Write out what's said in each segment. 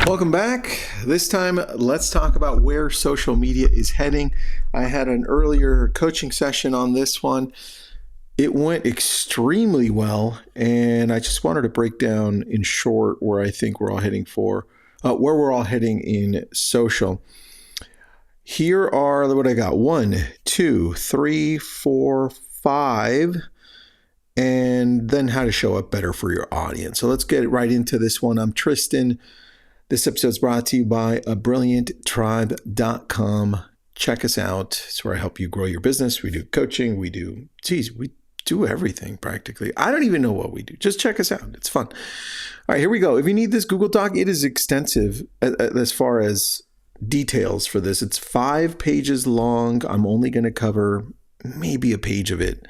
Welcome back. This time, let's talk about where social media is heading. I had an earlier coaching session on this one. It went extremely well, and I just wanted to break down in short where I think we're all heading where we're all heading in social. Here are what I got: 1, 2, 3, 4, 5, and then how to show up better for your audience. So let's get right into this one. I'm Tristan. This episode is brought to you by abrillianttribe.com. Check us out. It's where I help you grow your business. We do coaching. We do everything practically. I don't even know what we do. Just check us out. It's fun. All right, here we go. If you need this Google Doc, it is extensive as far as details for this. It's 5 pages long. I'm only going to cover maybe a page of it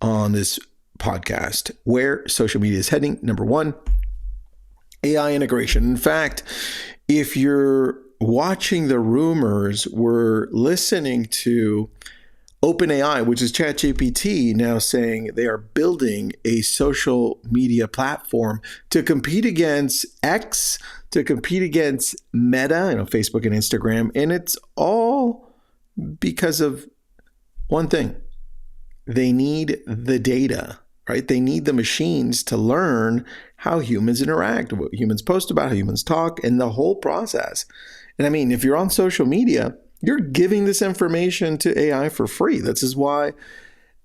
on this podcast. Where social media is heading. Number 1. AI integration. In fact, if you're watching the rumors, we're listening to OpenAI, which is ChatGPT, now saying they are building a social media platform to compete against X, to compete against Meta, Facebook and Instagram. And it's all because of one thing. They need the data, right? They need the machines to learn how humans interact, what humans post about, how humans talk, and the whole process. And I mean, if you're on social media, you're giving this information to AI for free. This is why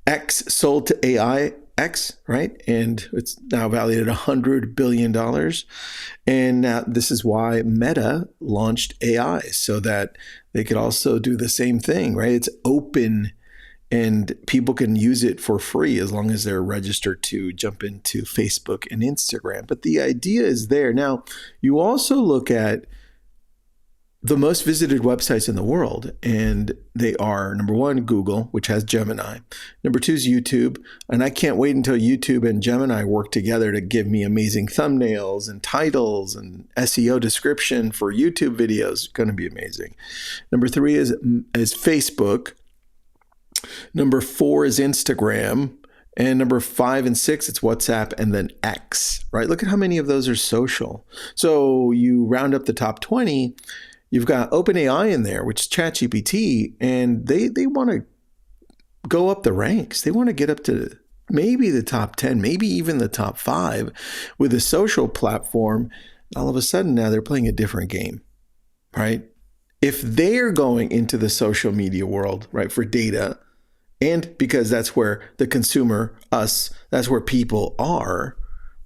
X sold to AI X, right? And it's now valued at $100 billion. And now this is why Meta launched AI, so that they could also do the same thing, right? It's open and people can use it for free as long as they're registered to jump into Facebook and Instagram. But the idea is there. Now, you also look at the most visited websites in the world, and they are, number 1, Google, which has Gemini. Number 2 is YouTube. And I can't wait until YouTube and Gemini work together to give me amazing thumbnails and titles and SEO description for YouTube videos. It's going to be amazing. Number 3 is Facebook. Number 4 is Instagram. And number 5 and 6, it's WhatsApp, and then X, right? Look at how many of those are social. So you round up the top 20, you've got OpenAI in there, which is ChatGPT, and they want to go up the ranks. They want to get up to maybe the top 10, maybe even the top 5 with a social platform. All of a sudden now they're playing a different game, right? If they're going into the social media world, right, for data, and because that's where the consumer, us, that's where people are,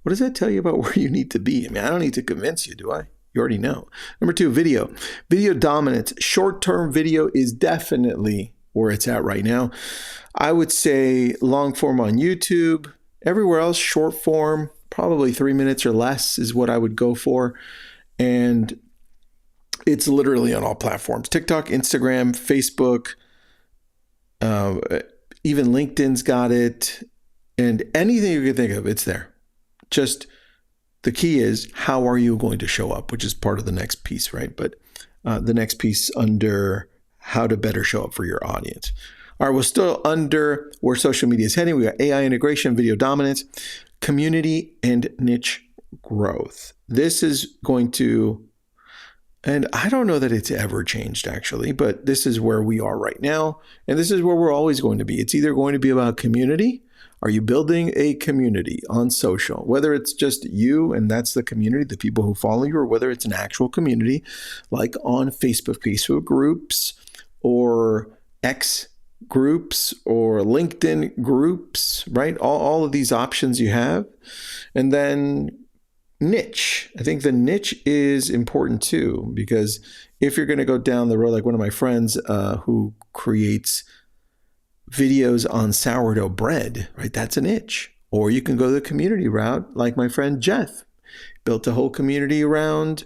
what does that tell you about where you need to be? I mean, I don't need to convince you, do I? You already know. Number 2, video. Video dominance. Short-term video is definitely where it's at right now. I would say long form on YouTube. Everywhere else, short form, probably 3 minutes or less is what I would go for. And it's literally on all platforms. TikTok, Instagram, Facebook, even LinkedIn's got it. And anything you can think of, it's there. Just the key is, how are you going to show up, which is part of the next piece, right? But the next piece under how to better show up for your audience. All right, we're still under where social media is heading. We got AI integration, video dominance, community, and niche growth. This is going to, and I don't know that it's ever changed actually, but this is where we are right now. And this is where we're always going to be. It's either going to be about community. Are you building a community on social? Whether it's just you and that's the community, the people who follow you, or whether it's an actual community like on Facebook groups or X groups or LinkedIn groups, right? All of these options you have. And then niche. I think the niche is important too, because if you're going to go down the road, like one of my friends who creates videos on sourdough bread, right? That's a niche. Or you can go the community route, like my friend Jeff built a whole community around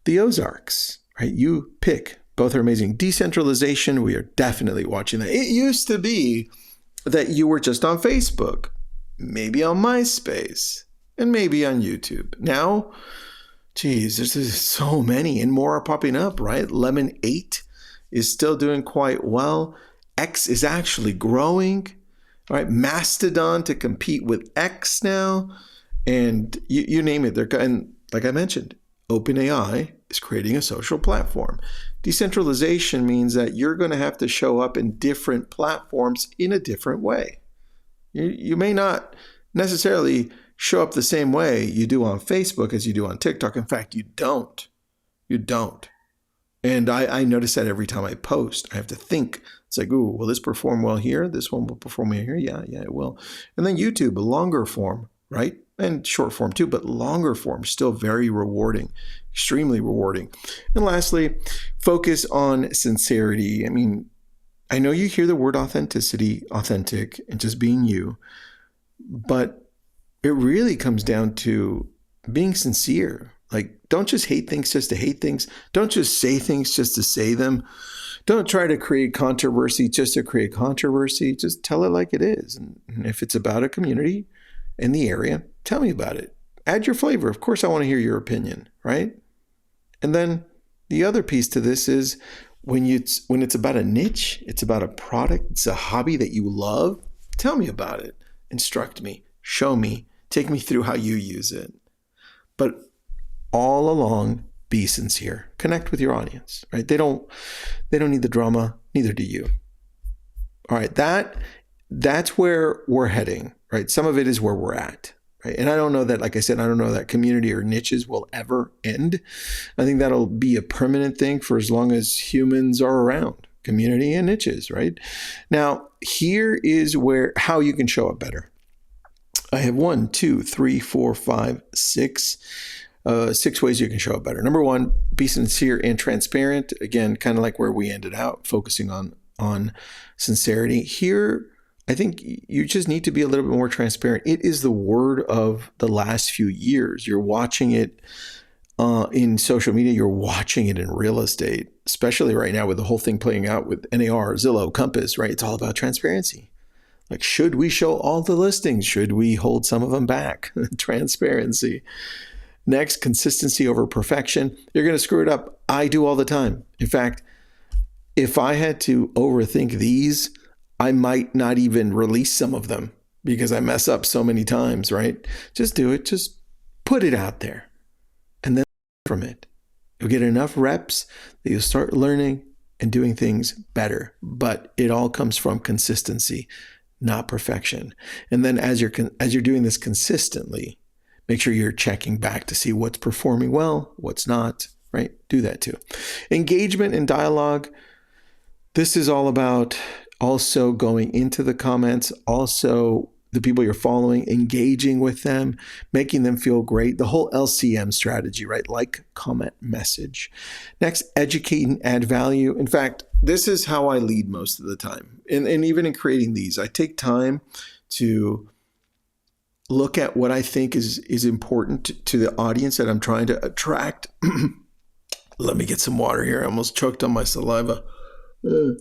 the Ozarks, right? You pick. Both are amazing. Decentralization, we are definitely watching that. It used to be that you were just on Facebook, maybe on MySpace, and maybe on YouTube. Now, geez, there's so many and more are popping up, right? Lemon 8 is still doing quite well. X is actually growing, right? Mastodon to compete with X now. And you name it. And like I mentioned, OpenAI It's creating a social platform. Decentralization means that you're going to have to show up in different platforms in a different way. You may not necessarily show up the same way you do on Facebook as you do on TikTok. In fact, you don't. You don't. And I notice that every time I post. I have to think. It's like, ooh, will this perform well here? This one will perform well here? Yeah, it will. And then YouTube, a longer form, right? And short form too, but longer form, still very rewarding, extremely rewarding. And lastly, focus on sincerity. I mean, I know you hear the word authenticity, authentic, and just being you, but it really comes down to being sincere. Like, don't just hate things just to hate things. Don't just say things just to say them. Don't try to create controversy just to create controversy. Just tell it like it is. And if it's about a community in the area, tell me about it. Add your flavor. Of course, I want to hear your opinion, right? And then the other piece to this is when it's about a niche, it's about a product, it's a hobby that you love, tell me about it. Instruct me, show me, take me through how you use it. But all along, be sincere. Connect with your audience, right? They don't need the drama, neither do you. All right, that's where we're heading, right? Some of it is where we're at, right? And I don't know that, like I said, I don't know that community or niches will ever end. I think that'll be a permanent thing for as long as humans are around, community and niches, right? Now, here is how you can show up better. I have 1, 2, 3, 4, 5, 6 ways you can show up better. Number 1, be sincere and transparent. Again, kind of like where we ended out, focusing on sincerity. Here, I think you just need to be a little bit more transparent. It is the word of the last few years. You're watching it in social media. You're watching it in real estate, especially right now with the whole thing playing out with NAR, Zillow, Compass, right? It's all about transparency. Like, should we show all the listings? Should we hold some of them back? Transparency. Next, consistency over perfection. You're going to screw it up. I do all the time. In fact, if I had to overthink these, I might not even release some of them because I mess up so many times, right? Just do it. Just put it out there and then from it. You'll get enough reps that you'll start learning and doing things better. But it all comes from consistency, not perfection. And then as you're doing this consistently, make sure you're checking back to see what's performing well, what's not, right? Do that too. Engagement and dialogue. This is all about also going into the comments, also the people you're following, engaging with them, making them feel great. The whole LCM strategy, right? Like, comment, message. Next, educate and add value. In fact, this is how I lead most of the time. And even in creating these, I take time to look at what I think is important to the audience that I'm trying to attract. Let me get some water here. I almost choked on my saliva. That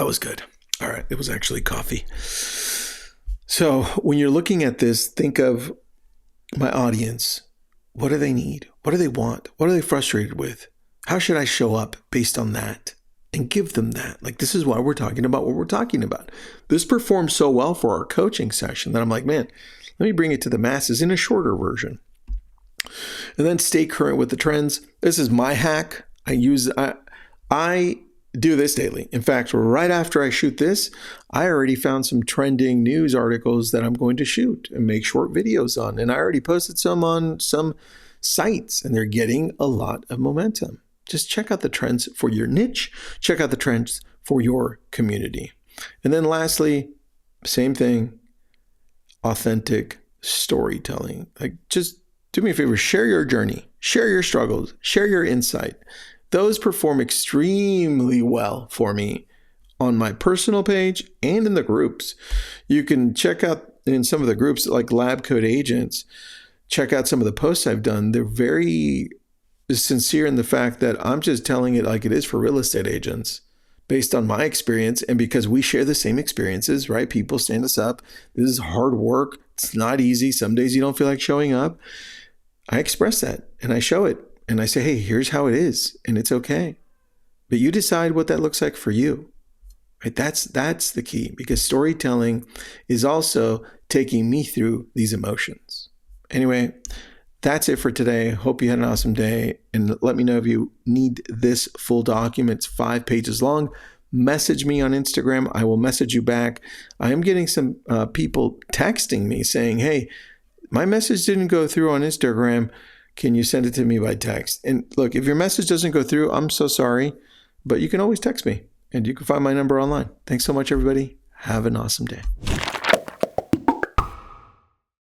was good. All right. It was actually coffee. So when you're looking at this, think of my audience. What do they need? What do they want? What are they frustrated with? How should I show up based on that? And give them that. Like, this is why we're talking about what we're talking about. This performed so well for our coaching session that I'm like, man, let me bring it to the masses in a shorter version. And then stay current with the trends. This is my hack. I do this daily. In fact, right after I shoot this, I already found some trending news articles that I'm going to shoot and make short videos on. And I already posted some on some sites, and they're getting a lot of momentum. Just check out the trends for your niche. Check out the trends for your community. And then lastly, same thing, authentic storytelling. Like, just do me a favor, share your journey, share your struggles, share your insight. Those perform extremely well for me on my personal page and in the groups. You can check out in some of the groups like Lab Code Agents, check out some of the posts I've done. They're very sincere in the fact that I'm just telling it like it is for real estate agents based on my experience. And because we share the same experiences, right? People stand us up. This is hard work. It's not easy. Some days you don't feel like showing up. I express that and I show it. And I say, hey, here's how it is, and it's okay. But you decide what that looks like for you. Right? That's the key, because storytelling is also taking me through these emotions. Anyway, That's it for today. Hope you had an awesome day. And let me know if you need this full document. It's 5 pages long. Message me on Instagram. I will message you back. I am getting some people texting me saying, hey, my message didn't go through on Instagram. Can you send it to me by text? And look, if your message doesn't go through, I'm so sorry, but you can always text me and you can find my number online. Thanks so much, everybody. Have an awesome day.